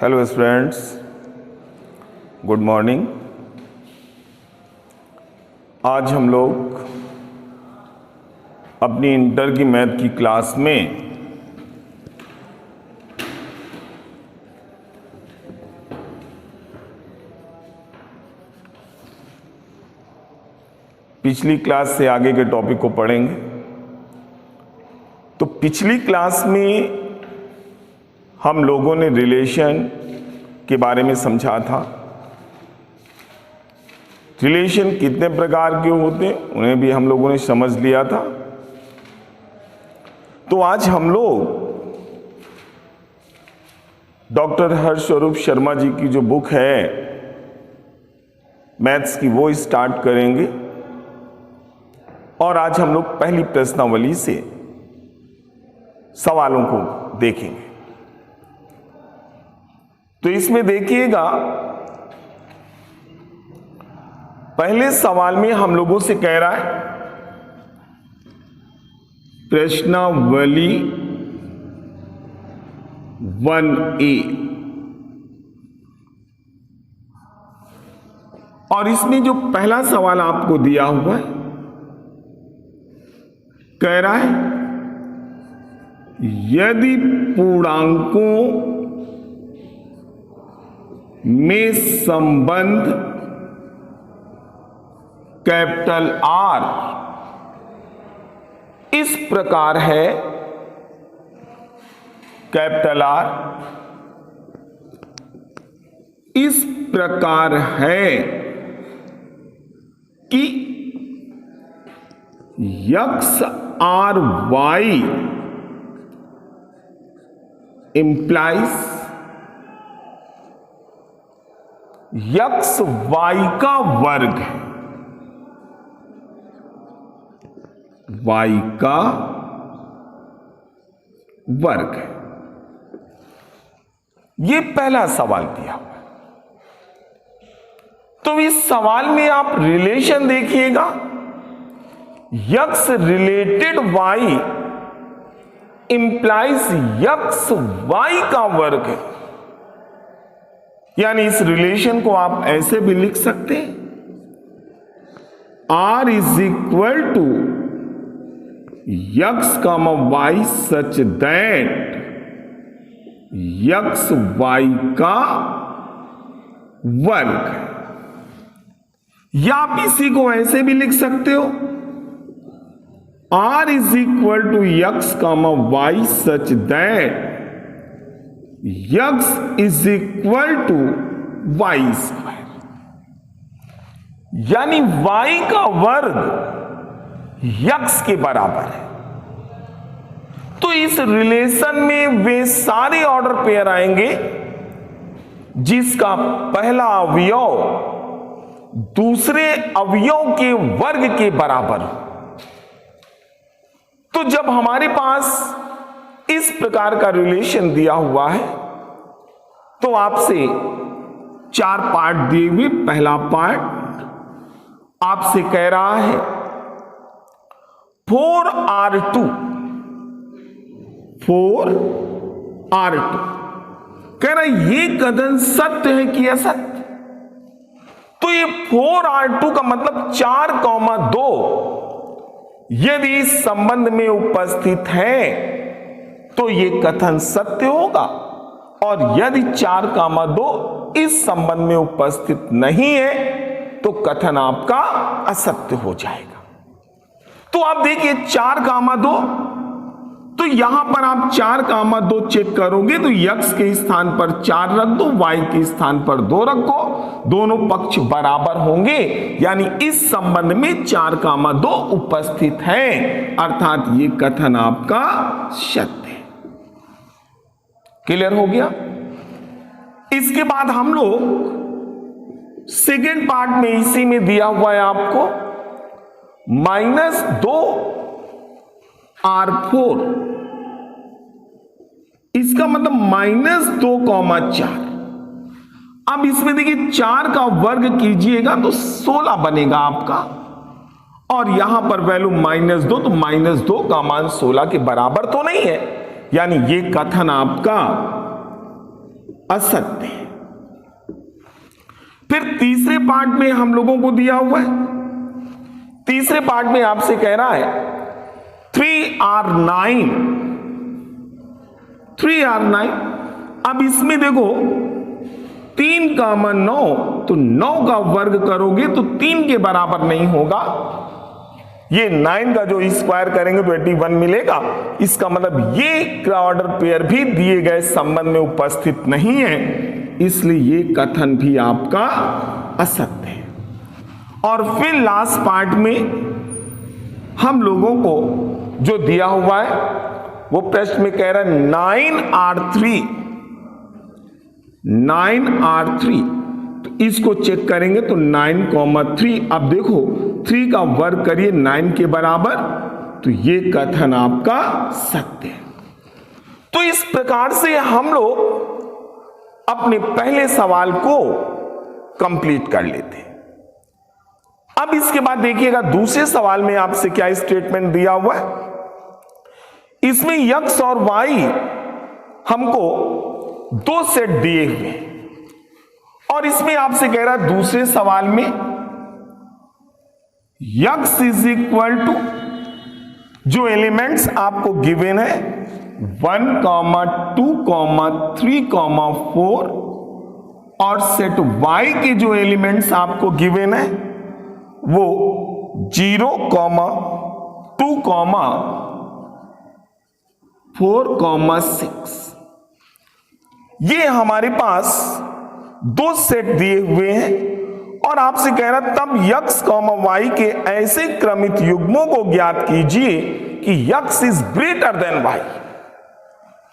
Hello students, good morning. आज हम लोग अपनी इंटर की मैथ की क्लास में पिछली क्लास से आगे के टॉपिक को पढ़ेंगे। तो पिछली क्लास में हम लोगों ने रिलेशन के बारे में समझा था। रिलेशन कितने प्रकार के होते हैं उन्हें भी हम लोगों ने समझ लिया था। तो आज हम लोग डॉक्टर हर्षस्वरूप शर्मा जी की जो बुक है मैथ्स की वो स्टार्ट करेंगे और आज हम लोग पहली प्रश्नावली से सवालों को देखेंगे। तो इसमें देखिएगा, पहले सवाल में हम लोगों से कह रहा है प्रश्नावली 1A, और इसमें जो पहला सवाल आपको दिया हुआ है कह रहा है यदि पूर्णांकों में संबंध कैपिटल R इस प्रकार है, कैपिटल R इस प्रकार है कि x R y implies x y का वर्ग है, वाई का वर्ग है। यह पहला सवाल दिया हुआ है। तो इस सवाल में आप रिलेशन देखिएगा, x related y implies x y का वर्ग है। यानी इस रिलेशन को आप ऐसे भी लिख सकते हैं, R is equal to x comma y such that x y का वर्ग। या आप इसी को ऐसे भी लिख सकते हो, R is equal to x comma y such that x is equal to y square. यानी वाई का वर्ग यक्स के बराबर है। तो इस रिलेशन में वे सारे ऑर्डर पेयर आएंगे जिसका पहला अवयव दूसरे अवयव के वर्ग के बराबर हो। तो जब हमारे पास इस प्रकार का रिलेशन दिया हुआ है तो आपसे 4 पार्ट दिए हुए, पहला पार्ट आपसे कह रहा है 4R2 कह रहा है ये कथन सत्य है कि असत्य। तो ये 4R2 का मतलब 4,2 यदि इस संबंध में उपस्थित है तो ये कथन सत्य होगा, और यदि 4,2 इस संबंध में उपस्थित नहीं है तो कथन आपका असत्य हो जाएगा। तो आप देखिए 4,2, तो यहां पर आप 4,2 चेक करोगे तो यक्स के स्थान पर 4 रख दो, वाई के स्थान पर 2 रखो, दोनों पक्ष बराबर होंगे। यानी इस संबंध में 4,2 उपस्थित है, अर्थात ये कथन आपका सत्य है। क्लियर हो गया। इसके बाद हम लोग सेकेंड पार्ट में इसी में दिया हुआ है आपको -2R4, इसका मतलब -2,4। अब इसमें देखिए 4 का वर्ग कीजिएगा तो 16 बनेगा आपका, और यहां पर वैल्यू -2, तो -2 का मान 16 के बराबर तो नहीं है। यानी ये कथन आपका असत्य है। फिर तीसरे पार्ट में हम लोगों को दिया हुआ है, तीसरे पार्ट में आपसे कह रहा है 3R9, 3R9। अब इसमें देखो 3 का 9, तो 9 का वर्ग करोगे तो 3 के बराबर नहीं होगा। ये 9 का जो स्क्वायर करेंगे तो 81 मिलेगा। इसका मतलब ये ऑर्डर पेयर भी दिए गए संबंध में उपस्थित नहीं है, इसलिए ये कथन भी आपका असत्य है। और फिर लास्ट पार्ट में हम लोगों को जो दिया हुआ है वो प्रश्न में कह रहा है 9R3, 9R3, तो इसको चेक करेंगे तो 9,3। अब देखो 3 का वर्ग करिए 9 के बराबर, तो ये कथन आपका सत्य है। तो इस प्रकार से हम लोग अपने पहले सवाल को कंप्लीट कर लेते हैं। अब इसके बाद देखिएगा दूसरे सवाल में आपसे क्या स्टेटमेंट दिया हुआ है। इसमें x और y हमको 2 सेट दिए हुए हैं और इसमें आपसे कह रहा है दूसरे सवाल में x इज इक्वल टू, जो एलिमेंट्स आपको गिवन है 1, 2, 3, 4 और सेट y के जो एलिमेंट्स आपको गिवन है वो 0, 2, 4, 6। ये हमारे पास 2 सेट दिए हुए हैं और आपसे कह रहा तब x, y के ऐसे क्रमित युग्मों को ज्ञात कीजिए कि x is greater than y।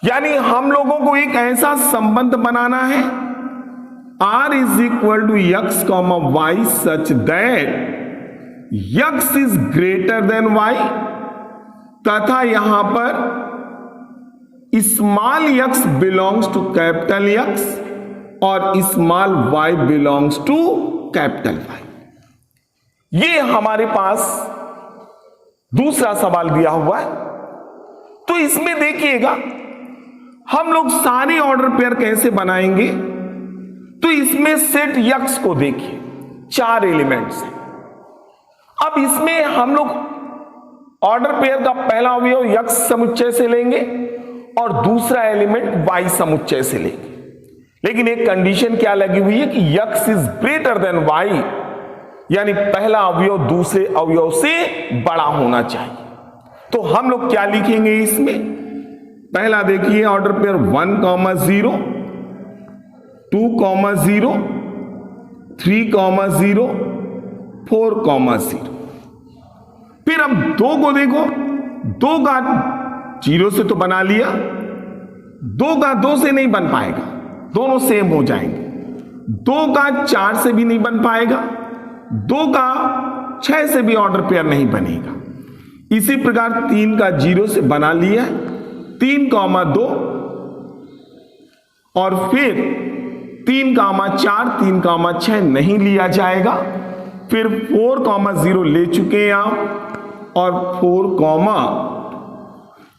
यानी हम लोगों को एक ऐसा संबंध बनाना है r is equal to x, y such that x is greater than y तथा यहां पर small x belongs to capital X और small y belongs to capital Y। ये हमारे पास दूसरा सवाल दिया हुआ है। तो इसमें देखिएगा हम लोग सारे ऑर्डर पेयर कैसे बनाएंगे। तो इसमें सेट x को देखिए, 4 एलिमेंट्स हैं। अब इसमें हम लोग ऑर्डर पेयर का पहला अवयव x समुच्चय से लेंगे और दूसरा एलिमेंट y समुच्चय से लेंगे, लेकिन एक कंडीशन क्या लगी हुई है कि x is greater than y, यानी पहला अवयव दूसरे अवयव से बड़ा होना चाहिए। तो हम लोग क्या लिखेंगे इसमें, पहला देखिए ऑर्डर पेयर 1, 0, 2, 0, 3, 0, 4, 0। फिर अब 2 को देखो, 2 का 0 से तो बना लिया, 2 का 2 से नहीं बन पाएगा, दोनों सेम हो जाएंगे। 2 का 4 से भी नहीं बन पाएगा, 2 का 6 से भी ऑर्डर पेयर नहीं बनेगा। इसी प्रकार 3 का 0 से बना लिया, 3, 2 और फिर 3, 4, 3, 6 नहीं लिया जाएगा। फिर 4, 0 ले चुके हैं आप और 4,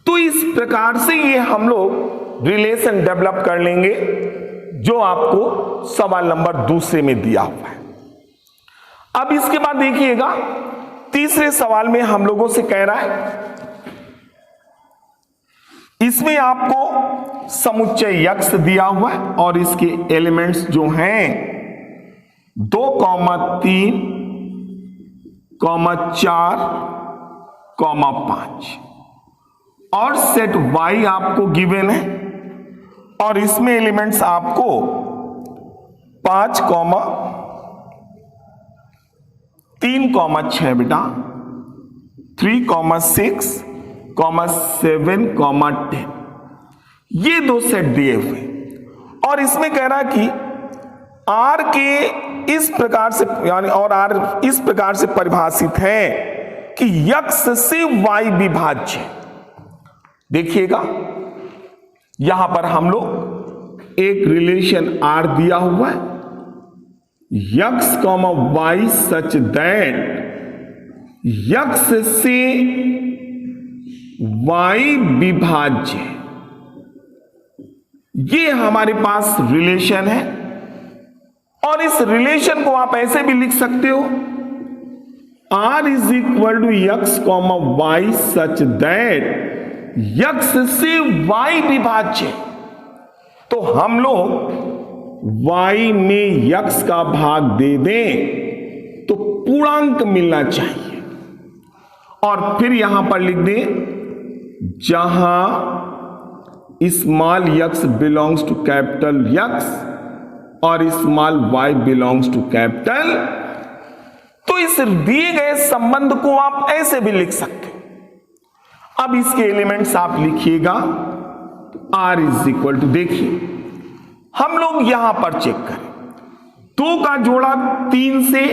तो इस प्रकार से ये हम लोग रिलेशन डेवलप कर लेंगे जो आपको सवाल नंबर दूसरे में दिया हुआ है। अब इसके बाद देखिएगा तीसरे सवाल में हम लोगों से कह रहा है, इसमें आपको समुच्चय x दिया हुआ है और इसके एलिमेंट्स जो हैं 2, 3, 4, 5 और सेट y आपको गिवन है और इसमें एलिमेंट्स आपको 5, 3, 6 बेटा, 3, 6, 7, 10, ये 2 सेट दिए हुए और इसमें कह रहा है कि r के इस प्रकार से यानी और r इस प्रकार से परिभाषित है कि x से y विभाज्य है। देखिएगा यहां पर हम लोग एक रिलेशन r दिया हुआ है, x, y such that x से y विभाज्य, ये हमारे पास रिलेशन है और इस रिलेशन को आप ऐसे भी लिख सकते हो, R is equal to x comma y such that x से वाई विभाज्य। तो हम लोग y में यक्स का भाग दे दें तो पूर्णांक मिलना चाहिए और फिर यहां पर लिख दें जहां small x belongs to capital x और small y belongs to capital. तो इस दिए गए संबंध को आप ऐसे भी लिख सकते हो। अब इसके एलिमेंट्स आप लिखिएगा R इज इक्वल टू, देखिए हम लोग यहां पर चेक करें 2 का जोड़ा 3 से,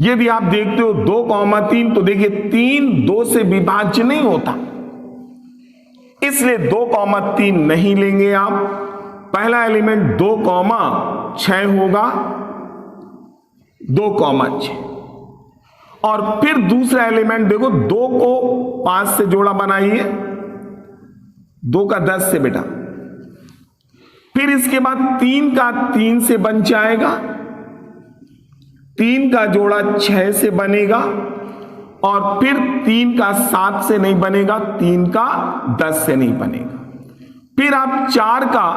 यदि आप देखते हो 2,3 तो देखिए 3 2 से विभाज्य नहीं होता, इसलिए 2,3 नहीं लेंगे आप। पहला एलिमेंट 2,6 होगा, 2,6 और फिर दूसरा एलिमेंट देखो 2 को 5 से जोड़ा बनाइए, 2 का 10 से बेटा, फिर इसके बाद 3 का 3 से बन जाएगा, 3 का जोड़ा 6 से बनेगा और फिर 3 का 7 से नहीं बनेगा, 3 का 10 से नहीं बनेगा। फिर आप 4 का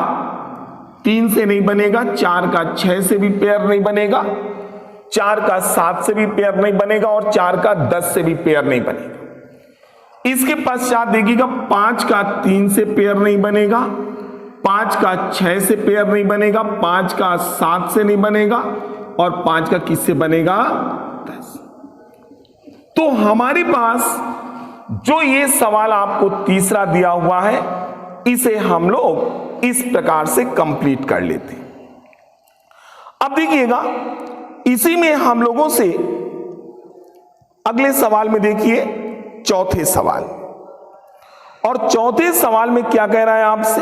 3 से नहीं बनेगा, 4 का 6 से भी पेयर नहीं बनेगा, 4 का 7 से भी पेयर नहीं बनेगा और 4 का 10 से भी पेयर नहीं बनेगा। इसके पश्चात देखिएगा 5 का 3 से पेयर नहीं बनेगा, 5 का 6 से पेयर नहीं बनेगा, 5 का 7 से नहीं बनेगा और 5 का किससे बनेगा, 10। तो हमारे पास जो ये सवाल आपको तीसरा दिया हुआ है इसे हम लोग इस प्रकार से कंप्लीट कर लेते हैं। अब देखिएगा इसी में हम लोगों से अगले सवाल में देखिए चौथे सवाल, और चौथे सवाल में क्या कह रहा है आपसे,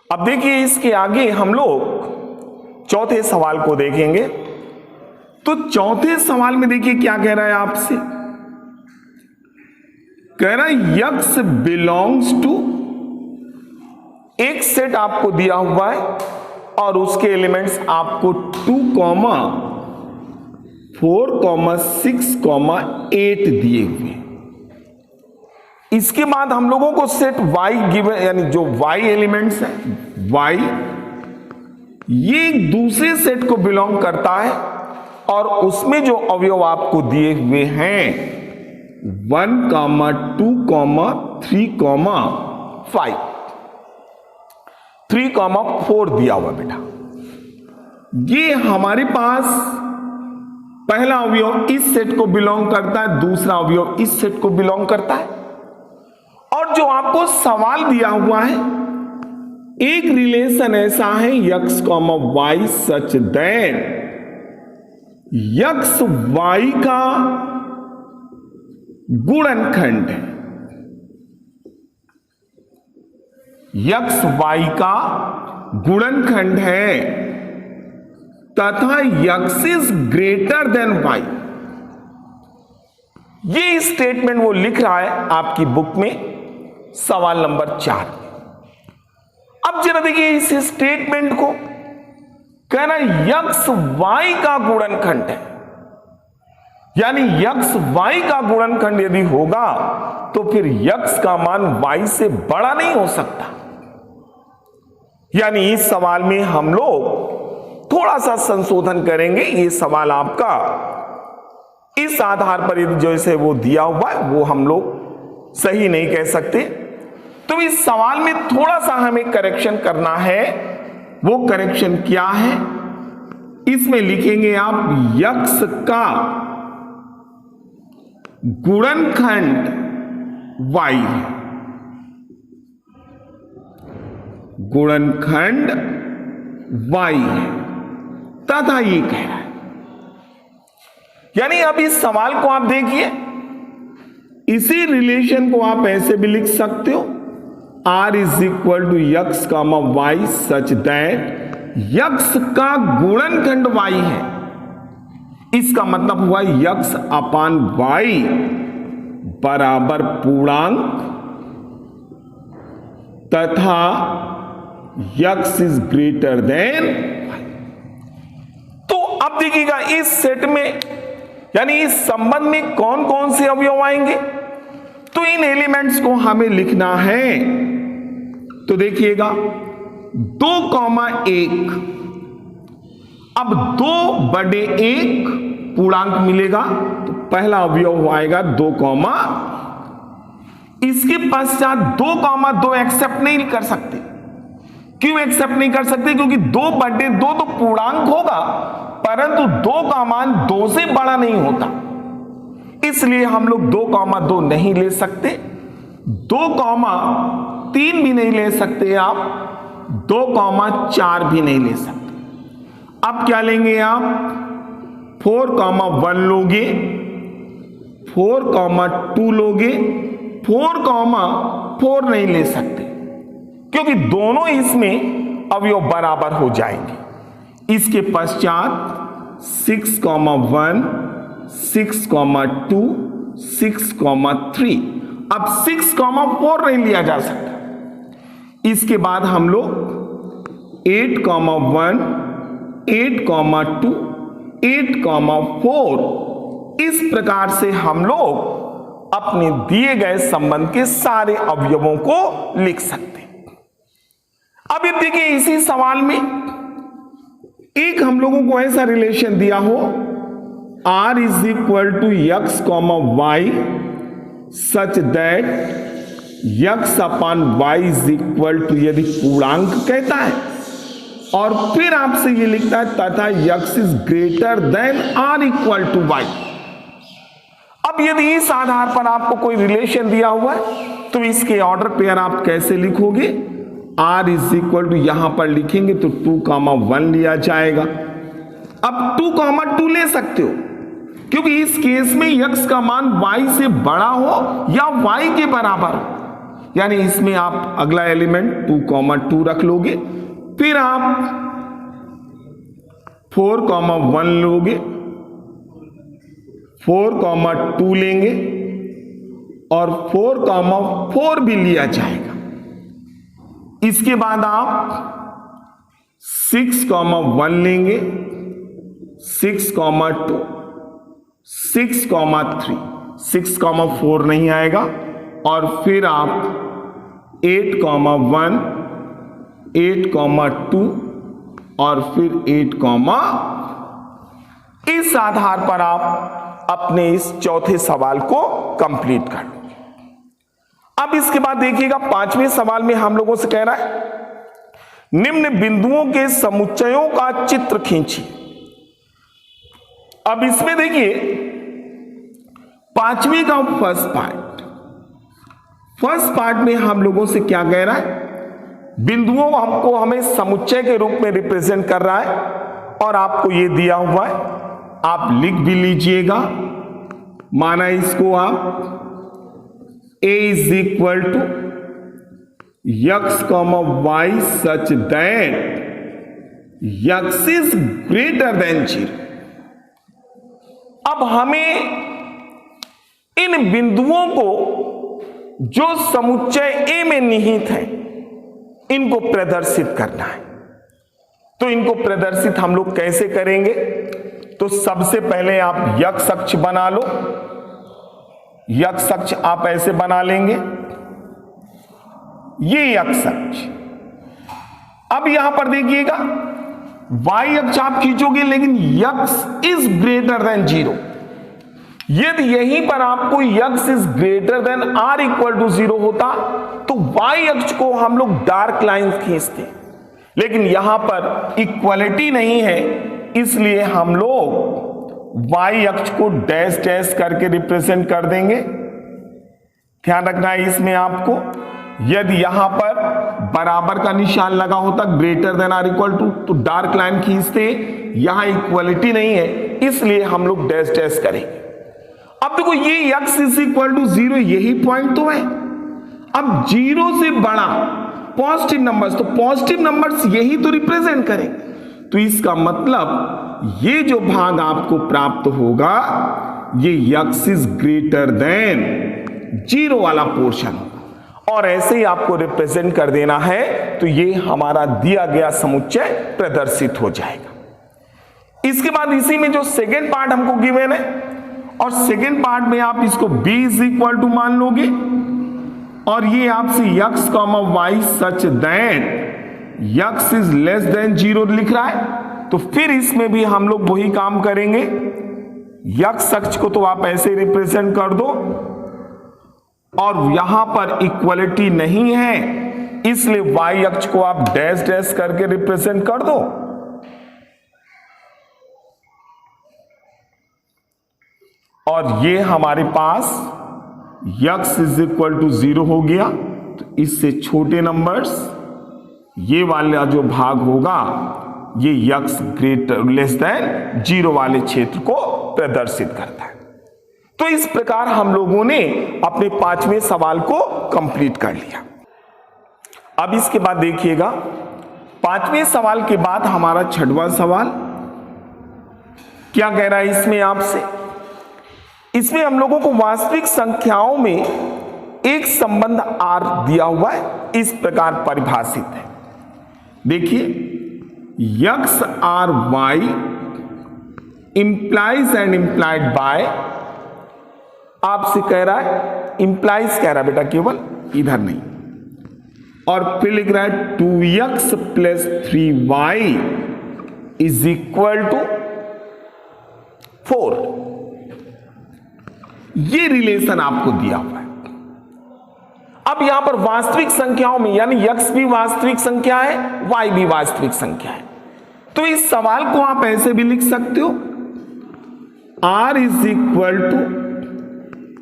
अब देखिए इसके आगे हम लोग चौथे सवाल को देखेंगे। तो चौथे सवाल में देखिए क्या कह रहा है आपसे, कह रहा है यक्स बिलोंग्स टू, एक सेट आपको दिया हुआ है और उसके एलिमेंट्स आपको 2, 4, 6, 8 दिए हुए। इसके बाद हम लोगों को सेट y गिवन, यानी जो y एलिमेंट्स है y, ये दूसरे सेट को बिलोंग करता है और उसमें जो अवयव आपको दिए हुए हैं 1, 2, 3, 5, 3, 4 दिया हुआ बेटा। ये हमारे पास पहला अवयव इस सेट को बिलोंग करता है, दूसरा अवयव इस सेट को बिलोंग करता है। और जो आपको सवाल दिया हुआ है एक रिलेशन ऐसा है x y such that x y का गुणनखंड है, यक्स वाई का गुणनखंड है तथा x is greater than y. ये स्टेटमेंट वो लिख रहा है आपकी बुक में सवाल नंबर 4। अब जरा देखिए इस स्टेटमेंट को, कहना यक्स वाई का गुणनखंड है, यानी यक्स वाई का गुणनखंड यदि होगा तो फिर यक्स का मान वाई से बड़ा नहीं हो सकता। यानी इस सवाल में हम लोग थोड़ा सा संशोधन करेंगे। ये सवाल आपका इस आधार पर यदि जैसे वो दिया हुआ है वो हम लोग सही नहीं कह सकते, तो इस सवाल में थोड़ा सा हमें करेक्शन करना है। वो करेक्शन क्या है, इसमें लिखेंगे आप यक्स का गुणनखंड वाई है, गुणनखंड वाई है तथा ये कह रहा है, यानी अब इस सवाल को आप देखिए, इसी रिलेशन को आप ऐसे भी लिख सकते हो R is equal to x comma y such that x का गुणनखंड वाई है। इसका मतलब हुआ x अपान y बराबर पूर्णांक तथा x is greater than y। तो अब देखिएगा इस सेट में यानी इस संबंध में कौन कौन से अवयव आएंगे, तो इन एलिमेंट्स को हमें लिखना है। तो देखिएगा 2,1, अब 2/1 पूर्णांक मिलेगा, तो पहला अवयव आएगा 2, इसके पश्चात 2,2 एक्सेप्ट नहीं कर सकते। क्यों एक्सेप्ट नहीं कर सकते? क्योंकि 2/2 तो पूर्णांक होगा, परंतु 2 का मान 2 से बड़ा नहीं होता, इसलिए हम लोग 2,2 नहीं ले सकते, 2,3 भी नहीं ले सकते, आप 2,4 भी नहीं ले सकते। अब क्या लेंगे आप? 4,1 लोगे, 4,2 लोगे, 4,4 नहीं ले सकते, क्योंकि दोनों इसमें अवयव बराबर हो जाएंगे। इसके पश्चात 6,1, 6,2, 6,3, अब 6,4 नहीं लिया जा सकता। इसके बाद हम लोग 8,1, 8,2, 8,4 इस प्रकार से हम लोग अपने दिए गए संबंध के सारे अवयवों को लिख सकते हैं। अब ये देखिए इसी सवाल में एक हम लोगों को ऐसा रिलेशन दिया हो r is equal to x, y such that x upon y is equal to, यदि पूर्णांक कहता है और फिर आपसे ये लिखता है तथा x is greater than r equal to y। अब यदि इस आधार पर आपको कोई रिलेशन दिया हुआ है तो इसके ऑर्डर पेयर आप कैसे लिखोगे? r इज इक्वल टू, यहां पर लिखेंगे तो 2,1 लिया जाएगा। अब 2,2 ले सकते हो, क्योंकि इस केस में x का मान y से बड़ा हो या y के बराबर हो, यानी इसमें आप अगला एलिमेंट 2,2 रख लोगे, फिर आप 4,1 लोगे, 4,2 लेंगे और 4,4 भी लिया जाएगा। इसके बाद आप 6,1 लेंगे, 6,2, 6,3, 6,4 नहीं आएगा, और फिर आप 8,1, 8,2 और फिर 8, इस आधार पर आप अपने इस चौथे सवाल को कंप्लीट कर लो। अब इसके बाद देखिएगा 5वें सवाल में हम लोगों से कह रहा है निम्न बिंदुओं के समुच्चयों का चित्र खींचिए। अब इसमें देखिए 5वीं का फर्स्ट पार्ट में हम लोगों से क्या कह रहा है? बिंदुओं को हमें समुच्चय के रूप में रिप्रेजेंट कर रहा है और आपको यह दिया हुआ है, आप लिख भी लीजिएगा। माना इसको आप a is equal to x, y such that x is greater than 0। अब हमें इन बिंदुओं को जो समुच्चय A में निहित है इनको प्रदर्शित करना है। तो इनको प्रदर्शित हम लोग कैसे करेंगे? तो सबसे पहले आप x अक्ष बना लो, x अक्ष आप ऐसे बना लेंगे, ये x अक्ष। अब यहां पर देखिएगा y अक्ष आप खींचोगे, लेकिन x इज ग्रेटर देन 0। यदि यहीं पर आपको x is greater than r equal to 0 होता तो y अक्ष को हम लोग डार्क लाइन खींचते, लेकिन यहां पर इक्वलिटी नहीं है, इसलिए हम लोग y अक्ष को डैश डैश करके रिप्रेजेंट कर देंगे। ध्यान रखना है इसमें आपको, यदि यहां पर बराबर का निशान लगा होता greater than or equal to तो डार्क लाइन खींचते, यहां इक्वलिटी नहीं है इसलिए हम लोग डैश डैश करेंगे। अब देखो ये x इज इक्वल टू 0 यही पॉइंट तो है। अब 0 से बड़ा पॉजिटिव नंबर्स, तो पॉजिटिव नंबर्स यही तो रिप्रेजेंट करें, तो इसका मतलब ये जो भाग आपको प्राप्त होगा ये x इज ग्रेटर देन 0 वाला पोर्शन होगा और ऐसे ही आपको रिप्रेजेंट कर देना है तो ये हमारा दिया गया समुच्चय प्रदर्शित हो जाएगा। इसके बाद इसी में जो सेकेंड पार्ट हमको गिवन है और सेकेंड पार्ट में आप इसको b इज इक्वल टू मान लोगे और ये आपसे x, y such that x is less then 0 लिख रहा है तो फिर इसमें भी हम लोग वही काम करेंगे। x अक्ष को तो आप ऐसे रिप्रेजेंट कर दो और यहां पर इक्वलिटी नहीं है इसलिए y अक्ष को आप डैश डैश करके रिप्रेजेंट कर दो और ये हमारे पास x इज इक्वल टू 0 हो गया तो इससे छोटे नंबर्स ये वाला जो भाग होगा ये x ग्रेटर लेस देन 0 वाले क्षेत्र को प्रदर्शित करता है। तो इस प्रकार हम लोगों ने अपने 5वें सवाल को कंप्लीट कर लिया। अब इसके बाद देखिएगा 5वें सवाल के बाद हमारा 6वां सवाल क्या कह रहा है इसमें आपसे। इसमें हम लोगों को वास्तविक संख्याओं में एक संबंध R दिया हुआ है, इस प्रकार परिभाषित है। देखिए x R y implies and implied by आपसे कह रहा है, इंप्लाइज कह रहा है बेटा केवल इधर नहीं और फिर लिख रहा है 2x plus 3y is equal to 4। ये रिलेशन आपको दिया हुआ है। अब यहां पर वास्तविक संख्याओं में यानी x भी वास्तविक संख्या है y भी वास्तविक संख्या है तो इस सवाल को आप ऐसे भी लिख सकते हो r is equal to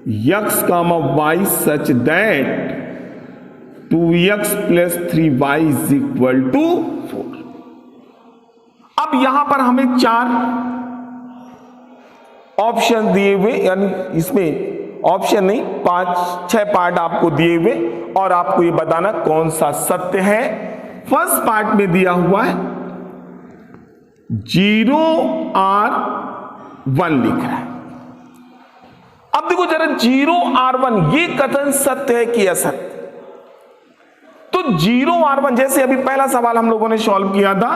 x, y such that 2x plus 3y is equal to 4। अब यहां पर हमें 4 ऑप्शन दिए हुए यानी इसमें ऑप्शन नहीं 5-6 पार्ट आपको दिए हुए और आपको ये बताना कौन सा सत्य है। फर्स्ट पार्ट में दिया हुआ है 0 R 1 लिख रहा है। अब देखो जरा 0 R 1 ये कथन सत्य है कि असत्य। तो 0 R 1 जैसे अभी पहला सवाल हम लोगों ने सॉल्व किया था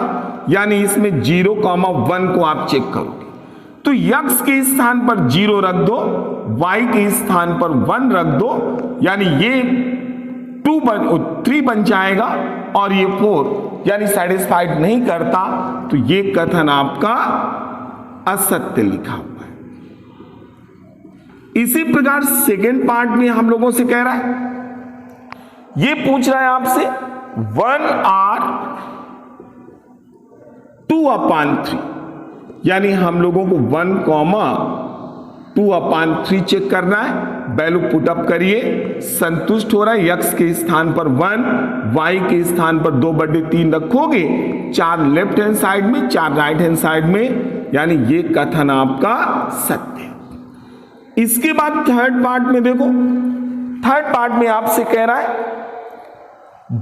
यानी इसमें 0, 1 को आप चेक करोगे तो x के स्थान पर 0 रख दो, y के स्थान पर 1 रख दो यानी ये 3 बन जाएगा और ये 4 यानी सेटिस्फाइड नहीं करता तो ये कथन आपका असत्य लिखा हुआ है। इसी प्रकार सेकेंड पार्ट में हम लोगों से कह रहा है, ये पूछ रहा है आपसे 1R 2/3 यानी हम लोगों को 1, 2/3 चेक करना है। वैल्यू पुटअप करिए, संतुष्ट हो रहा है। x के स्थान पर 1, y के स्थान पर 2/3 रखोगे, 4 लेफ्ट हैंड साइड में 4 राइट हैंड साइड में, यानी ये कथन आपका सत्य है। इसके बाद थर्ड पार्ट में देखो, थर्ड पार्ट में आपसे कह रहा है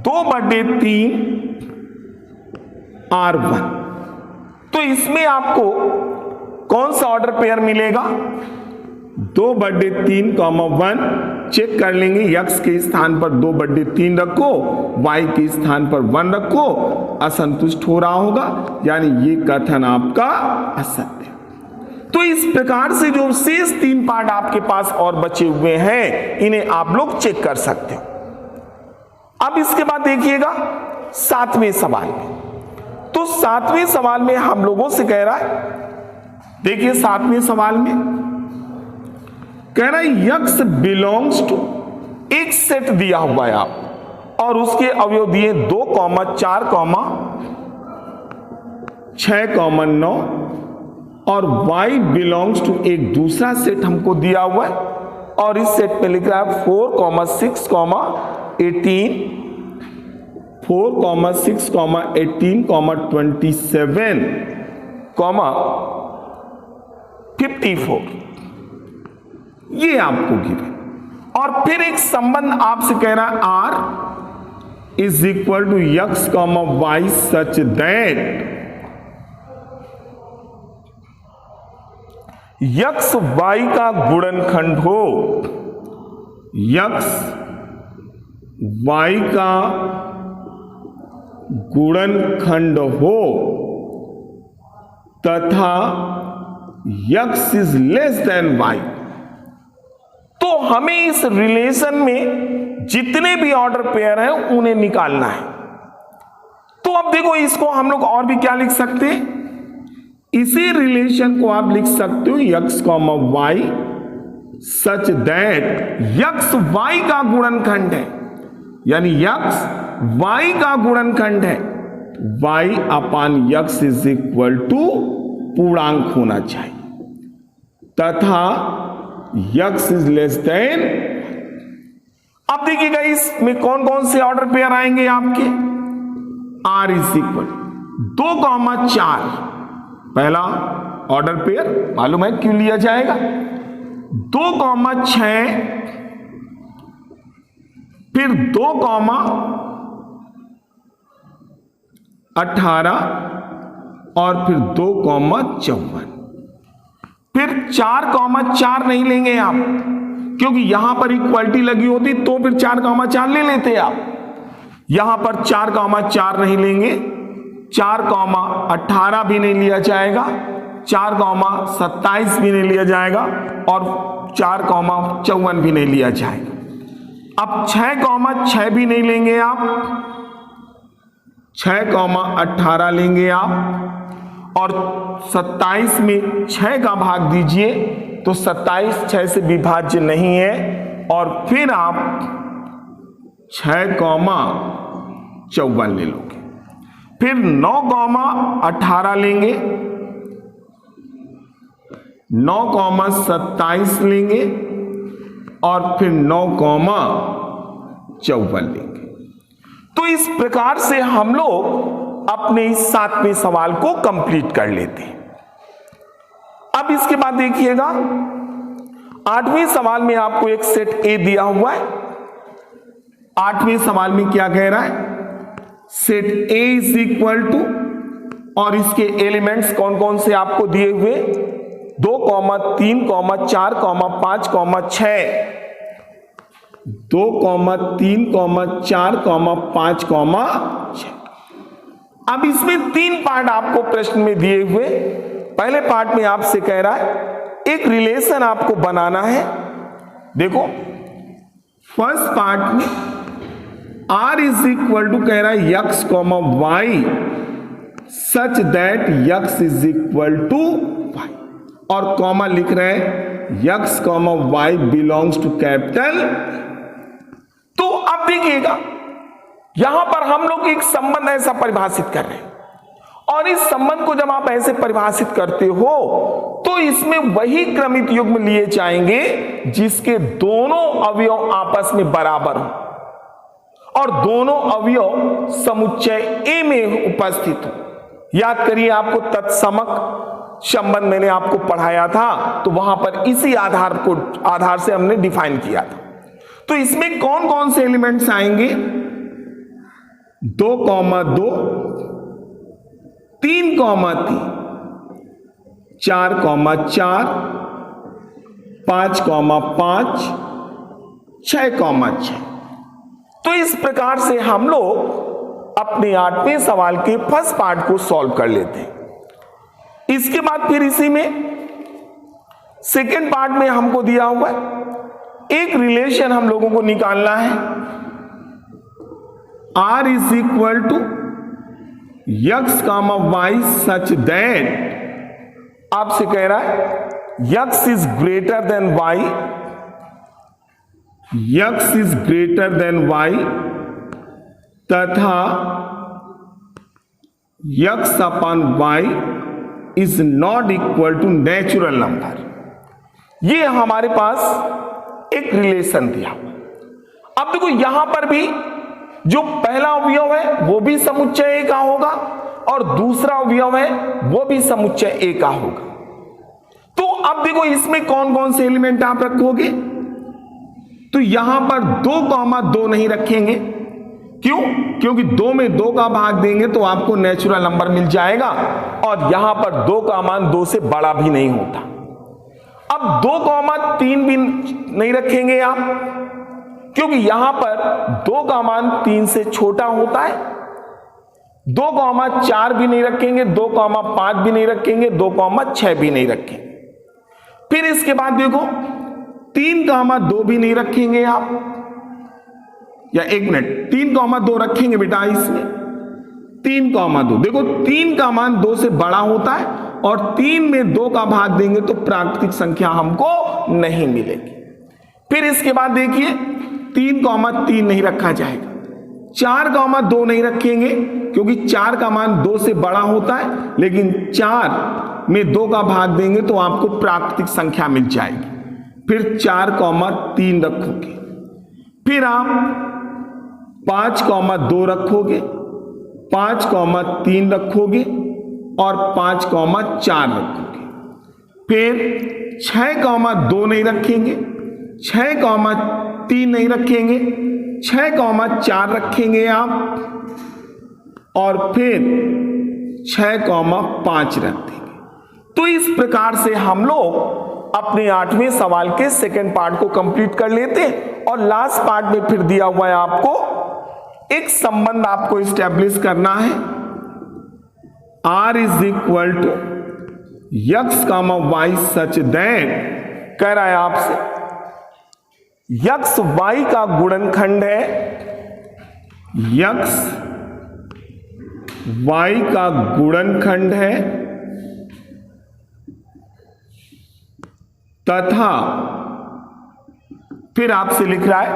2/3 R1। तो इसमें आपको कौन सा ऑर्डर पेयर मिलेगा? 2/3, 1 चेक कर लेंगे। x के स्थान पर 2/3 रखो, y के स्थान पर 1 रखो, असंतुष्ट हो रहा होगा, यानी ये कथन आपका असत्य। तो इस प्रकार से जो शेष 3 पार्ट आपके पास और बचे हुए हैं, इन्हें आप लोग चेक कर सकते हो। अब इसके बाद देखिएगा 7वें सवाल में। तो 7वें सवाल में हम लोगों से कह रहा है, देखिए 7वें सवाल में कह रहा है x बिलोंग्स टू, एक सेट दिया हुआ है आप और उसके अवयव दिए 2, 4, 6, 9 और y बिलोंग्स टू एक दूसरा सेट हमको दिया हुआ है और इस सेट में लिख रहा है 4, 6, 18, 4, 6, 18, 27, 54, ये आपको गिवन। और फिर एक संबंध आपसे कह रहा है R is equal to x, y such that x y का गुणनखंड हो, यक्स वाई का गुणनखंड हो तथा x is less than y, तो हमें इस रिलेशन में जितने भी ऑर्डर पेयर हैं उन्हें निकालना है। तो अब देखो, इसको हम लोग और भी क्या लिख सकते हैं, इसी रिलेशन को आप लिख सकते हो x comma y such that x y का गुणनखंड है, यानी यक्स वाई का गुणनखंड है, y upon x is equal to पूर्णांक होना चाहिए तथा यक्स इज लेस देन। अब देखिएगा इसमें कौन कौन से ऑर्डर पेयर आएंगे आपके, आर इज इक्वल 2,4, पहला ऑर्डर पेयर मालूम है क्यों लिया जाएगा, 2,6, फिर 2,18 और फिर 2,54, फिर 4,4 नहीं लेंगे आप, क्योंकि यहां पर इक्वलिटी लगी होती तो फिर 4,4 ले लेते आप, यहां पर 4,4 नहीं लेंगे, 4,18 भी नहीं लिया जाएगा, 4,27 भी नहीं लिया जाएगा और 4,54 भी नहीं लिया जाएगा। अब 6,6 भी नहीं लेंगे आप, 6,18 लेंगे आप और 27 में 6 का भाग दीजिए तो 27 6 से विभाज्य नहीं है और फिर आप 6,54 ले लोगे, फिर 9,18 लेंगे, 9,27 लेंगे और फिर 9,54 लेंगे। तो इस प्रकार से हम लोग अपने इस 7वें सवाल को कंप्लीट कर लेते हैं। अब इसके बाद देखिएगा 8वें सवाल में आपको एक सेट ए दिया हुआ है। 8वें सवाल में क्या कह रहा है, set A is equal to, और इसके एलिमेंट्स कौन कौन से आपको दिए हुए, 2, 3, 4, 5, 6, 2, 3, 4, 5, 6। अब इसमें 3 पार्ट आपको प्रश्न में दिए हुए। पहले पार्ट में आपसे कह रहा है एक रिलेशन आपको बनाना है। देखो फर्स्ट पार्ट में r इज इक्वल टू कह रहा है x comma y such that x is equal to y, और कॉमा लिख रहे हैं x comma y belongs to capital. तो अब देखिएगा यहां पर हम लोग एक संबंध ऐसा परिभाषित कर रहे हैं, और इस संबंध को जब आप ऐसे परिभाषित करते हो तो इसमें वही क्रमित युग्म लिए जाएंगे जिसके दोनों अवयव आपस में बराबर हो और दोनों अवयव समुच्चय ए में उपस्थित हो। याद करिए आपको तत्समक संबंध मैंने आपको पढ़ाया था, तो वहां पर इसी आधार से हमने डिफाइन किया था। तो इसमें कौन कौन से एलिमेंट्स आएंगे, 2, 2, 3, 3, 4, 4, 5, 5, 6, 6। तो इस प्रकार से हम लोग अपने 8वें सवाल के फर्स्ट पार्ट को सॉल्व कर लेते हैं। इसके बाद फिर इसी में सेकेंड पार्ट में हमको दिया हुआ है एक रिलेशन हम लोगों को निकालना है, r is equal to x comma y such that, आपसे कह रहा है x is greater than y, x is greater than y तथा x upon y is not equal to natural number. ये हमारे पास एक रिलेशन दिया। अब देखो यहां पर भी जो पहला अवयव है वो भी समुच्चय ए का होगा और दूसरा अवयव है वो भी समुच्चय ए का होगा। तो अब देखो इसमें कौन कौन से एलिमेंट आप रखोगे, तो यहां पर 2, 2 नहीं रखेंगे। क्यों? क्योंकि 2 में 2 का भाग देंगे तो आपको नेचुरल नंबर मिल जाएगा और यहां पर 2 का मान 2 से बड़ा भी नहीं होता। अब 2,3 भी नहीं रखेंगे आप, क्योंकि यहां पर 2 का मान 3 से छोटा होता है। 2,4 भी नहीं रखेंगे, 2,5 भी नहीं रखेंगे, 2,6 भी नहीं रखेंगे। फिर इसके बाद देखो 3,2 भी नहीं रखेंगे आप, या 1 मिनट, 3,2 रखेंगे बेटा इसमें। 3,2 देखो 3 का मान 2 से बड़ा होता है और 3 में 2 का भाग देंगे तो प्राकृतिक संख्या हमको नहीं मिलेगी। फिर इसके बाद देखिए 3,3 नहीं रखा जाएगा। 4,2 नहीं रखेंगे क्योंकि 4 का मान 2 से बड़ा होता है, लेकिन 4 में 2 का भाग देंगे तो आपको प्राकृतिक संख्या मिल जाएगी। फिर 4,3 रखोगे, फिर आप 5,2 रखोगे, 5,3 रखोगे और 5,4 रखोगे। फिर 6,2 नहीं रखेंगे, 6,3 नहीं रखेंगे, 6,4 रखेंगे आप और फिर 6,5 रख देंगे। तो इस प्रकार से हम लोग अपने 8वें सवाल के सेकंड पार्ट को कंप्लीट कर लेते हैं और लास्ट पार्ट में फिर दिया हुआ है आपको एक संबंध आपको स्टैब्लिश करना है। R is equal to x, y such that, कह रहा है आपसे x y का गुणनखंड है, x y का गुणनखंड है तथा फिर आपसे लिख रहा है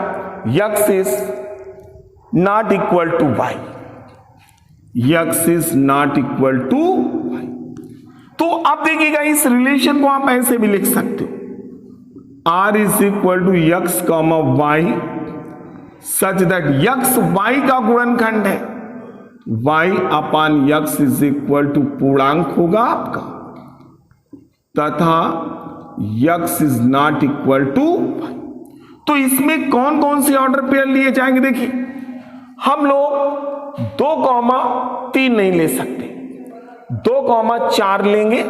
x is not equal to y, x is not equal to y। तो अब देखिएगा इस रिलेशन को आप ऐसे भी लिख सकते हो, R is equal to x, y such that x y का गुणनखंड है, y upon x is equal to पूर्णांक होगा आपका, तथा x is not equal to y। तो इसमें कौन कौन से ऑर्डर पेयर लिए जाएंगे? देखिए हम लोग 2,3 नहीं ले सकते, 2,4 लेंगे,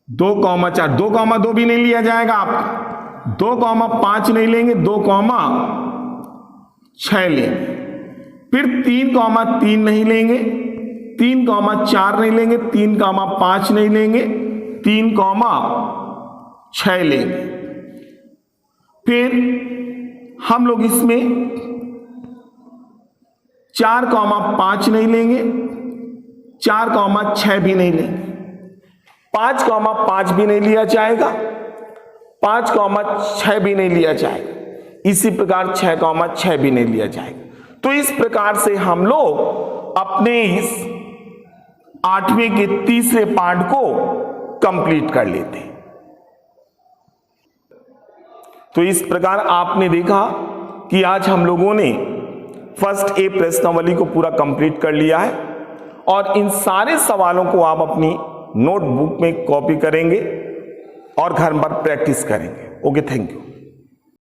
2,4, 2,2 भी नहीं लिया जाएगा आपका, 2,5 नहीं लेंगे, 2,6 लेंगे, फिर 3,3 नहीं लेंगे, 3,4 नहीं लेंगे, 3,5 नहीं लेंगे, 3,6 लेंगे। फिर हम लोग इसमें 4,5 नहीं लेंगे, 4,6 भी नहीं लेंगे, 5,5 भी नहीं लिया जाएगा, 5,6 भी नहीं लिया जाएगा, इसी प्रकार 6,6 भी नहीं लिया जाएगा। तो इस प्रकार से हम लोग अपने इस 8वें के तीसरे पार्ट को कंप्लीट कर लेते हैं। तो इस प्रकार आपने देखा कि आज हम लोगों ने फर्स्ट ए प्रश्नावली को पूरा कंप्लीट कर लिया है और इन सारे सवालों को आप अपनी नोटबुक में कॉपी करेंगे और घर पर प्रैक्टिस करेंगे। Okay, thank you.